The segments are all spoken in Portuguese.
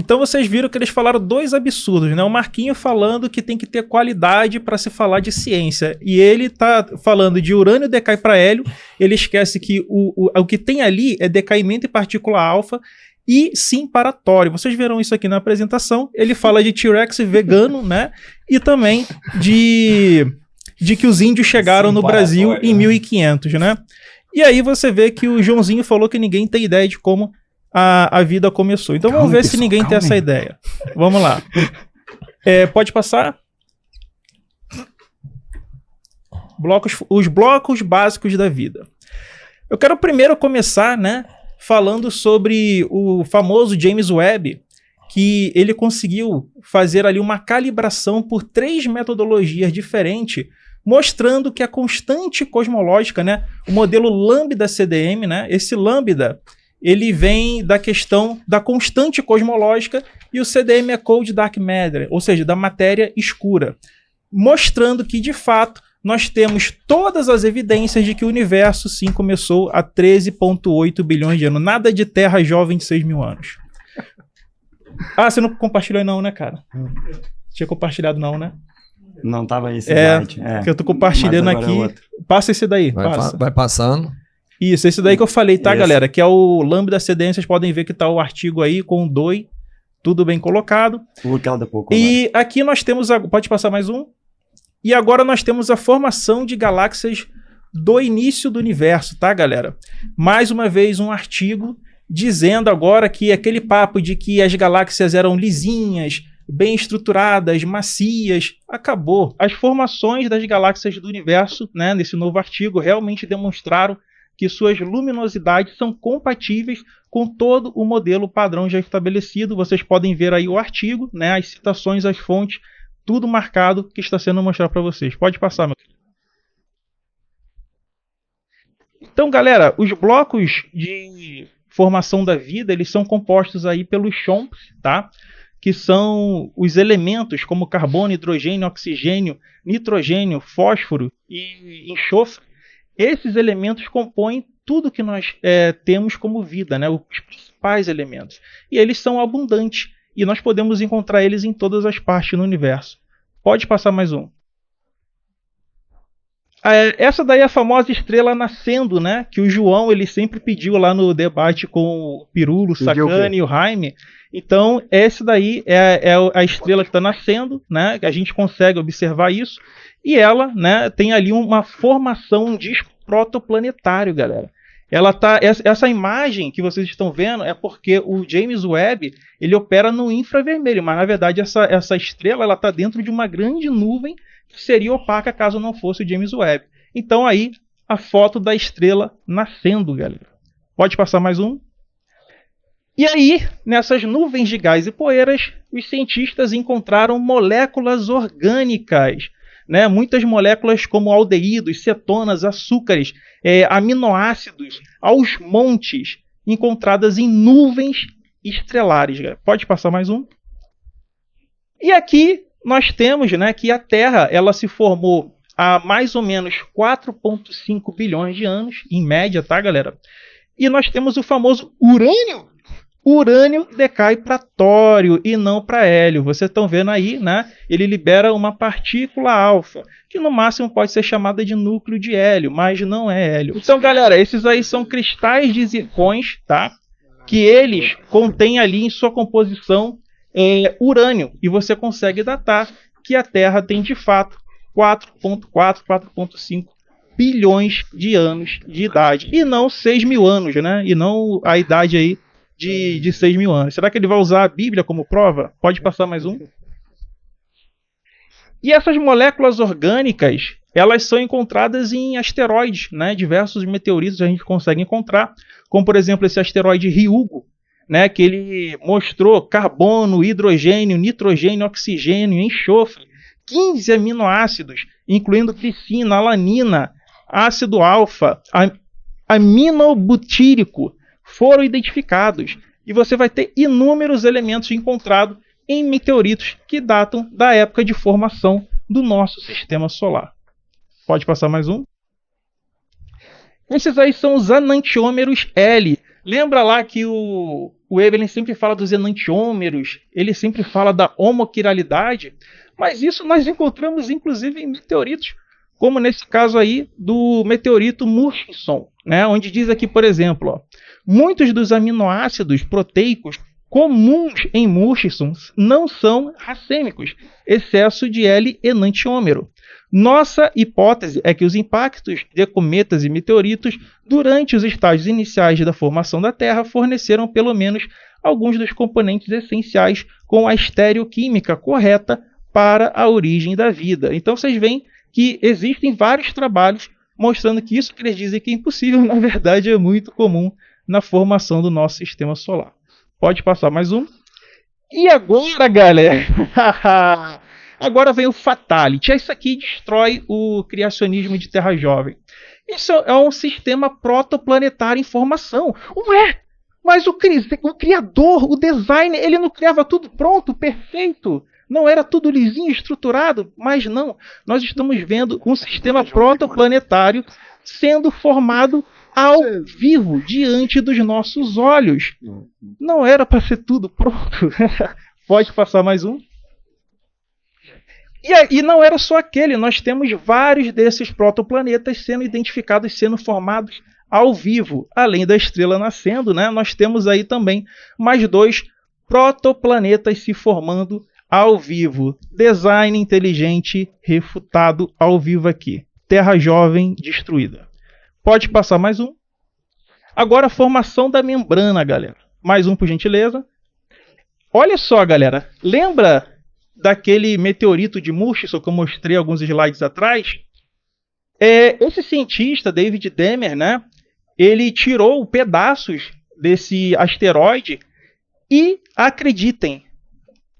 Então vocês viram que eles falaram dois absurdos, né? O Marquinho falando que tem que ter qualidade para se falar de ciência. E ele tá falando de urânio decai para hélio. Ele esquece que o que tem ali é decaimento em partícula alfa e sim para tório. Vocês viram isso aqui na apresentação. Ele fala de T-Rex vegano, né? E também de que os índios chegaram no Brasil em 1500, né? E aí você vê que o Joãozinho falou que ninguém tem ideia de como a vida começou. Então vamos ver se ninguém tem essa ideia. Vamos lá. Pode passar? Os blocos básicos da vida. Eu quero primeiro começar, né, falando sobre o famoso James Webb, que ele conseguiu fazer ali uma calibração por 3 metodologias diferentes, mostrando que a constante cosmológica, né, o modelo lambda CDM, né, esse lambda, ele vem da questão da constante cosmológica e o CDM é Cold Dark Matter, ou seja, da matéria escura, mostrando que, de fato, nós temos todas as evidências de que o universo, sim, começou há 13,8 bilhões de anos. Nada de Terra jovem de 6 mil anos. Ah, você não compartilhou não, né, cara? Tinha compartilhado não, né? Não tava esse slide. Que eu tô compartilhando aqui. Passa esse daí. Vai passando. Isso, esse daí que eu falei, tá, galera? Que é o Lambda CDM, vocês podem ver que tá o artigo aí com o DOI, tudo bem colocado. E aqui nós temos, pode passar mais um? E agora nós temos a formação de galáxias do início do universo, tá, galera? Mais uma vez um artigo dizendo agora que aquele papo de que as galáxias eram lisinhas, bem estruturadas, macias, acabou. As formações das galáxias do universo, né, nesse novo artigo, realmente demonstraram que suas luminosidades são compatíveis com todo o modelo padrão já estabelecido. Vocês podem ver aí o artigo, né, as citações, as fontes, tudo marcado que está sendo mostrado para vocês. Pode passar, meu querido. Então, galera, os blocos de formação da vida, eles são compostos aí pelos chomps, tá? Que são os elementos como carbono, hidrogênio, oxigênio, nitrogênio, fósforo e enxofre. Esses elementos compõem tudo que nós temos como vida, né? Os principais elementos. E eles são abundantes. E nós podemos encontrar eles em todas as partes do universo. Pode passar mais um. Essa daí é a famosa estrela nascendo, né? Que o João ele sempre pediu lá no debate com o Pirulo, o Sacani e o Jaime. Então, essa daí é a estrela que está nascendo, né? A gente consegue observar isso. E ela, né, tem ali uma formação, um disco protoplanetário, galera. Essa imagem que vocês estão vendo é porque o James Webb ele opera no infravermelho, mas na verdade essa estrela está dentro de uma grande nuvem que seria opaca caso não fosse o James Webb. Então aí a foto da estrela nascendo, galera. Pode passar mais um? E aí, nessas nuvens de gás e poeiras, os cientistas encontraram moléculas orgânicas, né? Muitas moléculas como aldeídos, cetonas, açúcares, aminoácidos, aos montes, encontradas em nuvens estrelares. Galera. Pode passar mais um? E aqui nós temos, né, que a Terra ela se formou há mais ou menos 4,5 bilhões de anos, em média, tá, galera? E nós temos o famoso urânio. O urânio decai para tório e não para hélio. Vocês estão vendo aí, né? Ele libera uma partícula alfa, que no máximo pode ser chamada de núcleo de hélio, mas não é hélio. Então, galera, esses aí são cristais de zircões, tá? Que eles contêm ali em sua composição urânio. E você consegue datar que a Terra tem, de fato, 4,4, 4,5 bilhões de anos de idade. E não 6 mil anos, né? E não a idade aí de 6 mil anos. Será que ele vai usar a Bíblia como prova? Pode passar mais um. E essas moléculas orgânicas, elas são encontradas em asteroides, né? Diversos meteoritos a gente consegue encontrar, como por exemplo esse asteroide Ryugu, né? Que ele mostrou carbono, hidrogênio, nitrogênio, oxigênio, enxofre, 15 aminoácidos, incluindo glicina, alanina, ácido alfa, aminobutírico, foram identificados. E você vai ter inúmeros elementos encontrados em meteoritos que datam da época de formação do nosso sistema solar. Pode passar mais um? Esses aí são os enantiômeros L, Lembra lá que o Evelyn sempre fala dos enantiômeros, ele sempre fala da homoquiralidade, mas isso nós encontramos inclusive em meteoritos, como nesse caso aí do meteorito Murchison, né, onde diz aqui, por exemplo, ó, muitos dos aminoácidos proteicos comuns em Murchison não são racêmicos, excesso de L-enantiômero. Nossa hipótese é que os impactos de cometas e meteoritos durante os estágios iniciais da formação da Terra forneceram pelo menos alguns dos componentes essenciais com a estereoquímica correta para a origem da vida. Então vocês veem que existem vários trabalhos mostrando que isso que eles dizem que é impossível, na verdade é muito comum na formação do nosso sistema solar. Pode passar mais um. E agora, galera? Agora vem o Fatality. Isso aqui destrói o criacionismo de Terra Jovem. Isso é um sistema protoplanetário em formação. Ué, mas o criador, o designer, ele não criava tudo pronto, perfeito? Não era tudo lisinho, estruturado? Mas não. Nós estamos vendo um sistema protoplanetário sendo formado ao vivo, diante dos nossos olhos. Não era para ser tudo pronto. Pode passar mais um. E não era só aquele, nós temos vários desses protoplanetas sendo identificados, sendo formados ao vivo. Além da estrela nascendo, né, nós temos aí também mais 2 protoplanetas se formando ao vivo. Design inteligente refutado ao vivo aqui. Terra jovem destruída. Pode passar mais um. Agora a formação da membrana, galera. Mais um, por gentileza. Olha só, galera. Lembra daquele meteorito de Murchison que eu mostrei alguns slides atrás? Esse cientista, David Demer, né, ele tirou pedaços desse asteroide e, acreditem,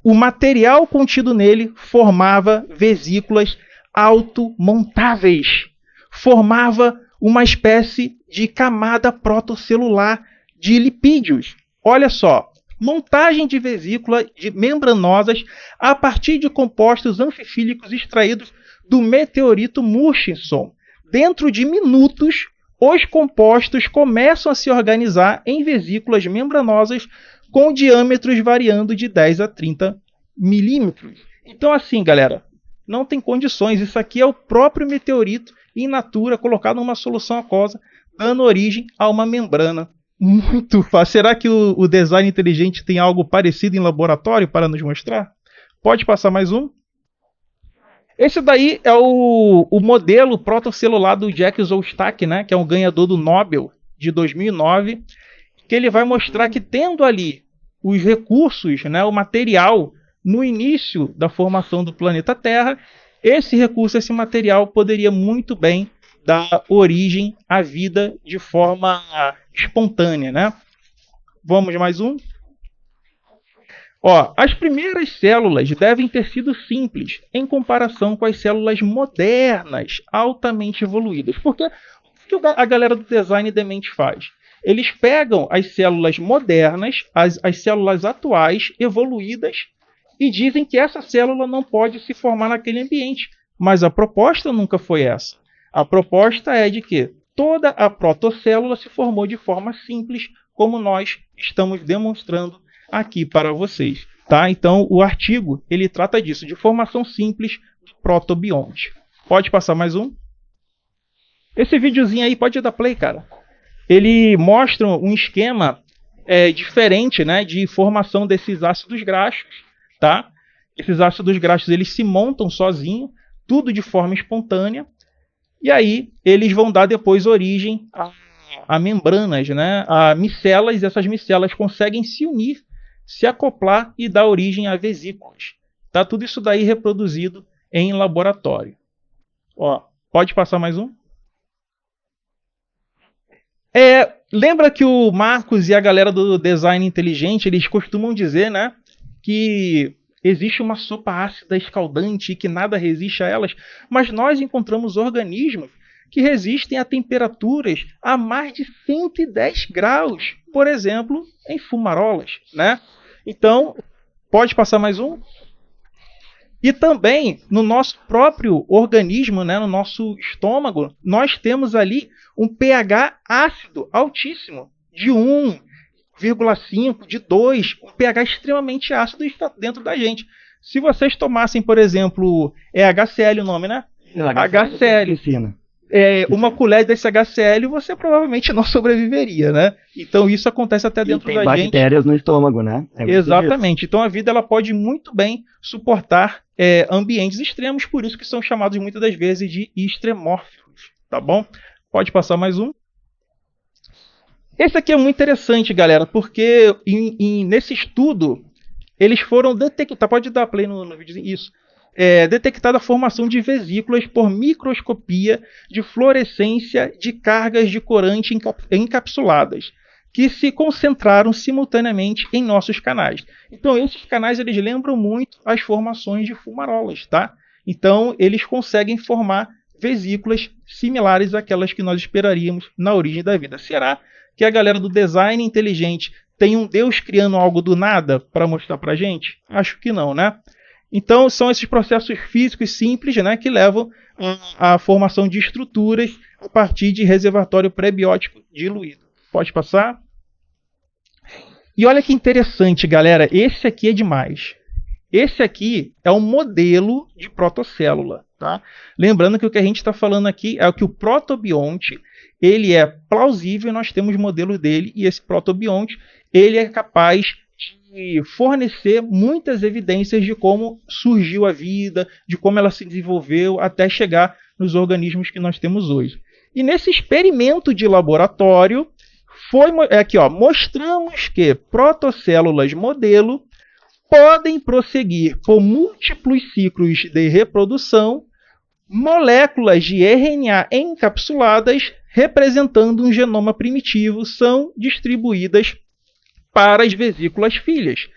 o material contido nele formava vesículas automontáveis. Formava uma espécie de camada protocelular de lipídios. Olha só. Montagem de vesículas membranosas a partir de compostos anfifílicos extraídos do meteorito Murchison. Dentro de minutos, os compostos começam a se organizar em vesículas membranosas com diâmetros variando de 10 a 30 milímetros. Então, assim, galera, não tem condições. Isso aqui é o próprio meteorito in natura colocado numa solução aquosa, dando origem a uma membrana. Muito fácil. Será que o design inteligente tem algo parecido em laboratório para nos mostrar? Pode passar mais um. Esse daí é o modelo protocelular do Jack Szostak, né, que é um ganhador do Nobel de 2009, que ele vai mostrar que tendo ali os recursos, né, o material no início da formação do planeta Terra, esse recurso, esse material poderia muito bem dar origem à vida de forma espontânea, né? Vamos mais um. Ó, as primeiras células devem ter sido simples em comparação com as células modernas, altamente evoluídas. Porque o que a galera do design demente faz? Eles pegam as células modernas, as células atuais, evoluídas, e dizem que essa célula não pode se formar naquele ambiente. Mas a proposta nunca foi essa. A proposta é de que toda a protocélula se formou de forma simples, como nós estamos demonstrando aqui para vocês. Tá? Então, o artigo ele trata disso, de formação simples do protobionte. Pode passar mais um? Esse videozinho aí, pode dar play, cara. Ele mostra um esquema diferente, né, de formação desses ácidos graxos. Tá? Esses ácidos graxos eles se montam sozinhos, tudo de forma espontânea. E aí eles vão dar depois origem a membranas, né? A micelas, e essas micelas conseguem se unir, se acoplar e dar origem a vesículas. Tá tudo isso daí reproduzido em laboratório. Ó, pode passar mais um? Lembra que o Marcos e a galera do design inteligente, eles costumam dizer, né, que existe uma sopa ácida escaldante e que nada resiste a elas, mas nós encontramos organismos que resistem a temperaturas a mais de 110 graus, por exemplo, em fumarolas, né? Então, pode passar mais um? E também, no nosso próprio organismo, né, no nosso estômago, nós temos ali um pH ácido altíssimo, de 1,5, de 2, um pH extremamente ácido está dentro da gente. Se vocês tomassem, por exemplo, HCl o nome, né? HCl. Uma colher desse HCl, você provavelmente não sobreviveria, né? Então isso acontece até dentro da gente. Tem bactérias no estômago, né? Exatamente. Então a vida ela pode muito bem suportar ambientes extremos, por isso que são chamados muitas das vezes de extremórficos, tá bom? Pode passar mais um. Esse aqui é muito interessante, galera, porque nesse estudo eles foram detectar, pode dar play no vídeo, isso. Detectada a formação de vesículas por microscopia de fluorescência de cargas de corante encapsuladas, que se concentraram simultaneamente em nossos canais. Então, esses canais eles lembram muito as formações de fumarolas, tá? Então, eles conseguem formar vesículas similares àquelas que nós esperaríamos na origem da vida. Será que a galera do design inteligente tem um Deus criando algo do nada para mostrar para a gente? Acho que não, né? Então, são esses processos físicos simples, né, que levam à formação de estruturas a partir de reservatório pré-biótico diluído. Pode passar? E olha que interessante, galera. Esse aqui é demais. Esse aqui é um modelo de protocélula. Tá? Lembrando que o que a gente está falando aqui é que o protobionte ele é plausível, nós temos modelos dele, e esse protobionte ele é capaz de fornecer muitas evidências de como surgiu a vida, de como ela se desenvolveu até chegar nos organismos que nós temos hoje. E nesse experimento de laboratório, mostramos que protocélulas modelo podem prosseguir por múltiplos ciclos de reprodução, moléculas de RNA encapsuladas representando um genoma primitivo são distribuídas para as vesículas filhas.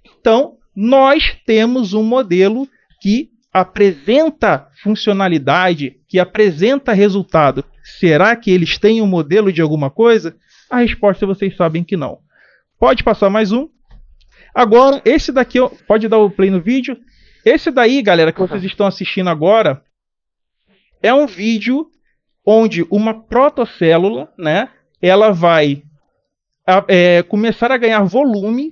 Então, nós temos um modelo que apresenta funcionalidade, que apresenta resultado. Será que eles têm um modelo de alguma coisa? A resposta vocês sabem que não. Pode passar mais um. Agora, esse daqui, pode dar o play no vídeo. Esse daí, galera, que vocês estão assistindo agora, é um vídeo onde uma protocélula, né, ela vai começar a ganhar volume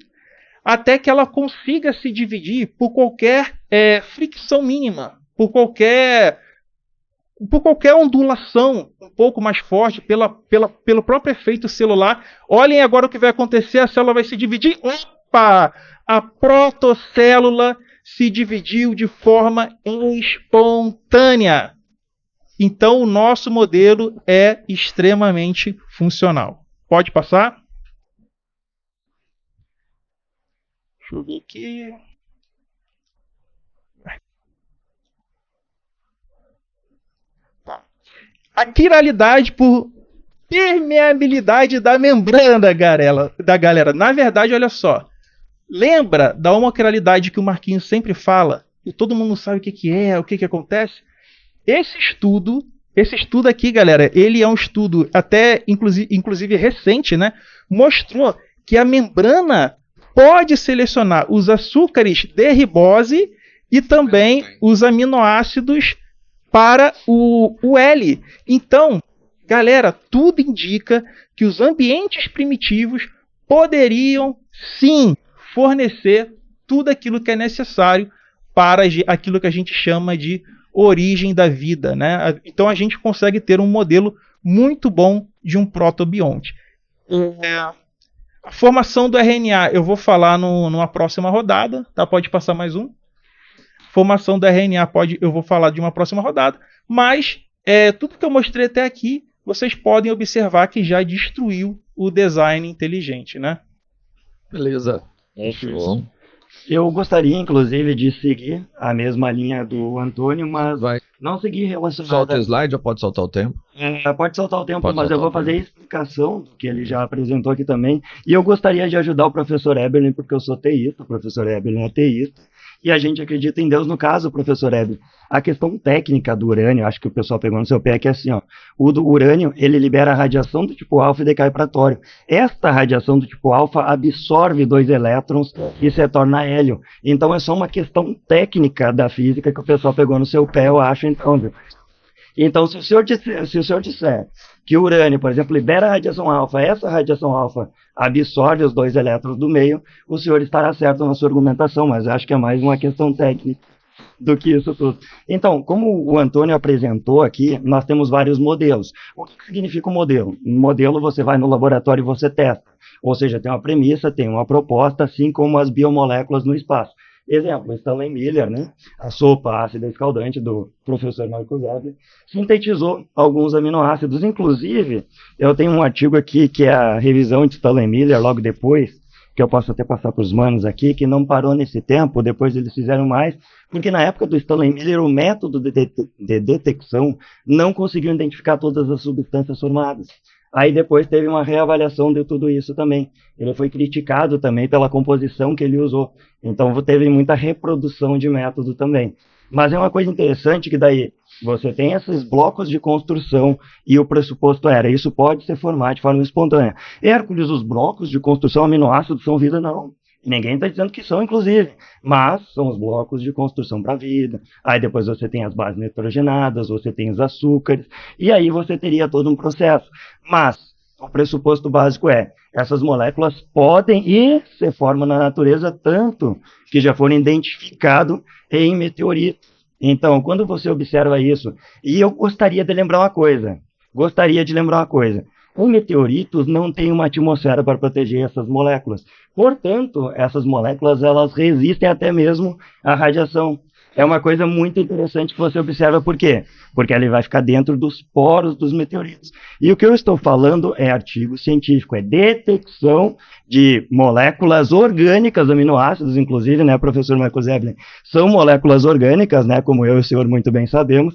até que ela consiga se dividir por qualquer fricção mínima, por qualquer ondulação um pouco mais forte pelo próprio efeito celular. Olhem agora o que vai acontecer, a célula vai se dividir. Opa! A protocélula se dividiu de forma espontânea. Então, o nosso modelo é extremamente funcional. Pode passar? Deixa eu ver aqui. Tá. A quiralidade por permeabilidade da membrana da galera. Na verdade, olha só. Lembra da homoquiralidade que o Marquinhos sempre fala? E todo mundo sabe o que é, o que acontece? Esse estudo aqui, galera, ele é um estudo até, inclusive recente, né? Mostrou que a membrana pode selecionar os açúcares de ribose e também os aminoácidos para o L. Então, galera, tudo indica que os ambientes primitivos poderiam, sim, fornecer tudo aquilo que é necessário para aquilo que a gente chama de origem da vida, né? Então a gente consegue ter um modelo muito bom de um protobionte. A formação do RNA eu vou falar numa próxima rodada, tá? Pode passar mais um. Formação do RNA eu vou falar de uma próxima rodada, mas tudo que eu mostrei até aqui, vocês podem observar que já destruiu o design inteligente, né? Beleza. Show. Eu gostaria, inclusive, de seguir a mesma linha do Antônio, mas não seguir relacionado... Solta o slide ou pode soltar o tempo? Pode soltar o tempo, mas eu vou fazer a explicação do que ele já apresentou aqui também. E eu gostaria de ajudar o professor Eberlin, porque eu sou teísta, o professor Eberlin é teísta, e a gente acredita em Deus. No caso, professor Eberlin, a questão técnica do urânio, acho que o pessoal pegou no seu pé, que é assim, ó, o do urânio, ele libera a radiação do tipo alfa e decai para tório. Esta radiação do tipo alfa absorve 2 elétrons e se torna hélio. Então é só uma questão técnica da física que o pessoal pegou no seu pé, eu acho, então, viu? Então, se o senhor disser que o urânio, por exemplo, libera radiação alfa, essa radiação alfa absorve os 2 elétrons do meio, o senhor estará certo na sua argumentação, mas acho que é mais uma questão técnica do que isso tudo. Então, como o Antônio apresentou aqui, nós temos vários modelos. O que significa um modelo? Um modelo, você vai no laboratório e você testa. Ou seja, tem uma premissa, tem uma proposta, assim como as biomoléculas no espaço. Exemplo, Stanley Miller, né? A sopa ácida escaldante do professor Marcos Weber, sintetizou alguns aminoácidos. Inclusive, eu tenho um artigo aqui que é a revisão de Stanley Miller, logo depois, que eu posso até passar para os manos aqui, que não parou nesse tempo, depois eles fizeram mais, porque na época do Stanley Miller, o método de detecção não conseguiu identificar todas as substâncias formadas. Aí depois teve uma reavaliação de tudo isso também. Ele foi criticado também pela composição que ele usou. Então teve muita reprodução de método também. Mas é uma coisa interessante que daí você tem esses blocos de construção e o pressuposto era, isso pode ser formado de forma espontânea. Hércules, os blocos de construção aminoácidos são vida? Não. Ninguém está dizendo que são, inclusive, mas são os blocos de construção para a vida. Aí depois você tem as bases nitrogenadas, você tem os açúcares, e aí você teria todo um processo. Mas o pressuposto básico é, essas moléculas podem e se formam na natureza, tanto que já foram identificados em meteoritos. Então, quando você observa isso, e eu gostaria de lembrar uma coisa, os meteoritos não têm uma atmosfera para proteger essas moléculas. Portanto, essas moléculas elas resistem até mesmo à radiação. É uma coisa muito interessante que você observa. Por quê? Porque ela vai ficar dentro dos poros dos meteoritos. E o que eu estou falando é artigo científico, é detecção de moléculas orgânicas, aminoácidos, inclusive, né, professor Marcos Evelyn, são moléculas orgânicas, né, como eu e o senhor muito bem sabemos,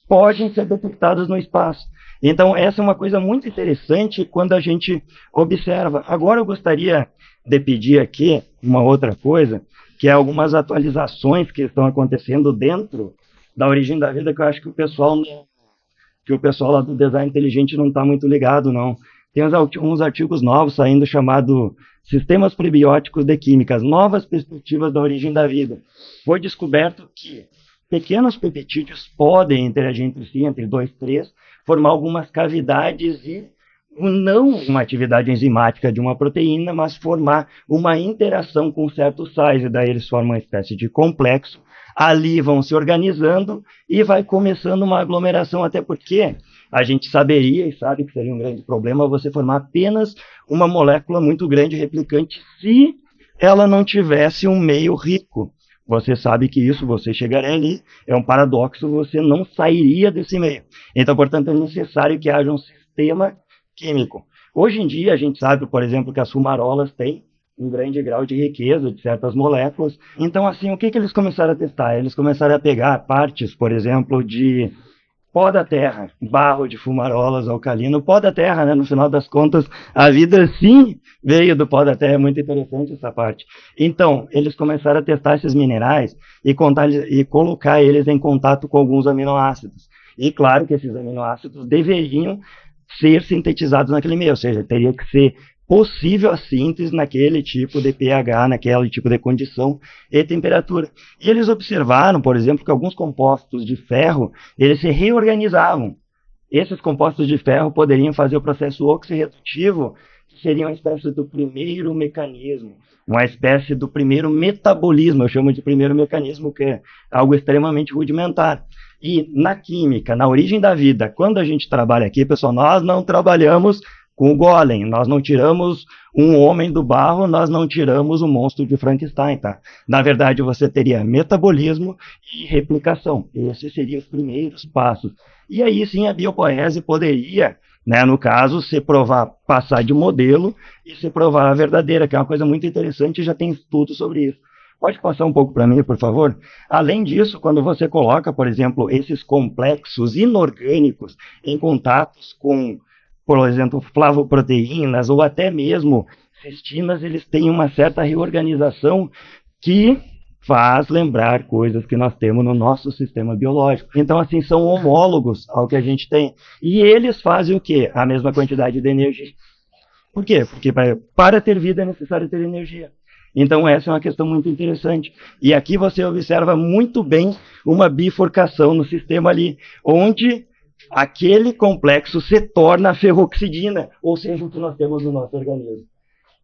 podem ser detectadas no espaço. Então, essa é uma coisa muito interessante quando a gente observa. Agora, eu gostaria de pedir aqui uma outra coisa, que é algumas atualizações que estão acontecendo dentro da origem da vida, que eu acho que o pessoal lá do design inteligente não está muito ligado, não. Tem uns artigos novos saindo chamado Sistemas Prebióticos de Químicas, novas perspectivas da origem da vida. Foi descoberto que pequenos peptídeos podem interagir entre si, entre 2 e 3, formar algumas cavidades e não uma atividade enzimática de uma proteína, mas formar uma interação com certos sais, e daí eles formam uma espécie de complexo, ali vão se organizando e vai começando uma aglomeração, até porque a gente saberia e sabe que seria um grande problema você formar apenas uma molécula muito grande replicante se ela não tivesse um meio rico. Você sabe que isso, você chegaria ali, é um paradoxo, você não sairia desse meio. Então, portanto, é necessário que haja um sistema químico. Hoje em dia, a gente sabe, por exemplo, que as fumarolas têm um grande grau de riqueza de certas moléculas. Então, assim, o que eles começaram a testar? Eles começaram a pegar partes, por exemplo, de pó da terra, barro de fumarolas, alcalino, pó da terra, né? No final das contas, a vida sim veio do pó da terra, é muito interessante essa parte. Então, eles começaram a testar esses minerais e colocar eles em contato com alguns aminoácidos. E claro que esses aminoácidos deveriam ser sintetizados naquele meio, ou seja, teria que ser possível a síntese naquele tipo de pH, naquele tipo de condição e temperatura. E eles observaram, por exemplo, que alguns compostos de ferro, eles se reorganizavam. Esses compostos de ferro poderiam fazer o processo oxirredutivo, que seria uma espécie do primeiro mecanismo, uma espécie do primeiro metabolismo, eu chamo de primeiro mecanismo, que é algo extremamente rudimentar. E na química, na origem da vida, quando a gente trabalha aqui, pessoal, nós não trabalhamos com o Golem, nós não tiramos um homem do barro, nós não tiramos o monstro de Frankenstein, tá? Na verdade, você teria metabolismo e replicação. Esses seriam os primeiros passos. E aí sim a biopoese poderia, né, no caso, passar de modelo e se provar a verdadeira, que é uma coisa muito interessante e já tem estudo sobre isso. Pode passar um pouco para mim, por favor? Além disso, quando você coloca, por exemplo, esses complexos inorgânicos em contatos com, por exemplo, flavoproteínas ou até mesmo cistinas, eles têm uma certa reorganização que faz lembrar coisas que nós temos no nosso sistema biológico. Então, assim, são homólogos ao que a gente tem. E eles fazem o quê? A mesma quantidade de energia. Por quê? Porque para ter vida é necessário ter energia. Então, essa é uma questão muito interessante. E aqui você observa muito bem uma bifurcação no sistema ali, onde aquele complexo se torna ferroxidina, ou seja, o que nós temos no nosso organismo.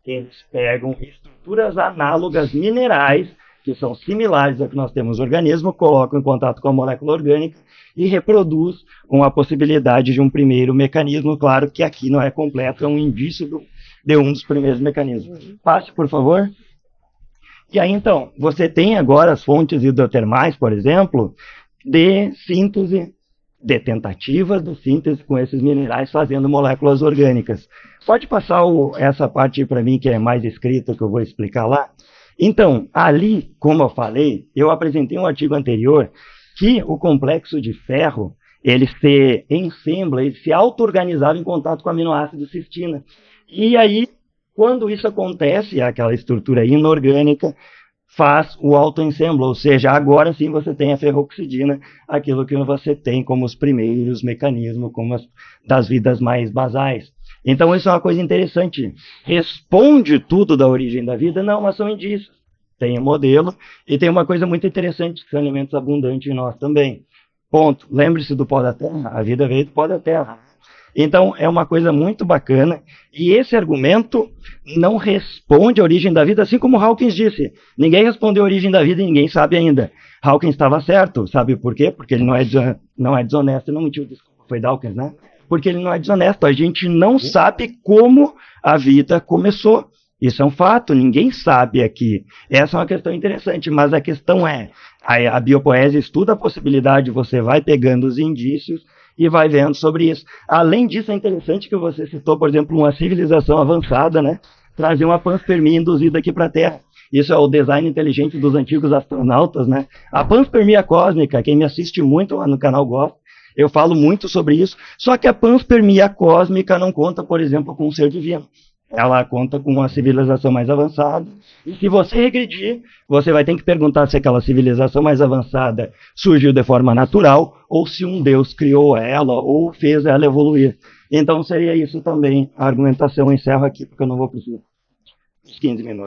Eles pegam estruturas análogas minerais, que são similares ao que nós temos no organismo, colocam em contato com a molécula orgânica e reproduz com a possibilidade de um primeiro mecanismo. Claro que aqui não é completo, é um indício de um dos primeiros mecanismos. Passe, por favor. E aí, então, você tem agora as fontes hidrotermais, por exemplo, de síntese, de tentativas de síntese com esses minerais fazendo moléculas orgânicas. Pode passar essa parte para mim que é mais escrita, que eu vou explicar lá? Então, ali, como eu falei, eu apresentei um artigo anterior que o complexo de ferro, ele se ensembla, ele se auto-organizava em contato com o aminoácido cistina. E aí, quando isso acontece, aquela estrutura inorgânica faz o autoensemblo, ou seja, agora sim você tem a ferroxidina, aquilo que você tem como os primeiros mecanismos, como das vidas mais basais. Então isso é uma coisa interessante. Responde tudo da origem da vida? Não, mas são indícios. Tem um modelo e tem uma coisa muito interessante, que são alimentos abundantes em nós também. Ponto. Lembre-se do pó da terra, a vida veio do pó da terra. Então, é uma coisa muito bacana, e esse argumento não responde à origem da vida, assim como Hawkins disse. Ninguém respondeu a origem da vida e ninguém sabe ainda. Hawkins estava certo, sabe por quê? Porque ele não é desonesto, não mentiu, desculpa, foi Dawkins, né? Porque ele não é desonesto, a gente não sabe como a vida começou. Isso é um fato, ninguém sabe aqui. Essa é uma questão interessante, mas a questão é, a biopoésia estuda a possibilidade, você vai pegando os indícios, e vai vendo sobre isso. Além disso, é interessante que você citou, por exemplo, uma civilização avançada, né? Trazer uma panspermia induzida aqui para a Terra. Isso é o design inteligente dos antigos astronautas, né? A panspermia cósmica, quem me assiste muito lá no canal gosta, eu falo muito sobre isso, só que a panspermia cósmica não conta, por exemplo, com um ser divino. Ela conta com uma civilização mais avançada. E se você regredir, você vai ter que perguntar se aquela civilização mais avançada surgiu de forma natural, ou se um Deus criou ela, ou fez ela evoluir. Então seria isso também. A argumentação eu encerro aqui, porque eu não vou precisar. 15 minutos.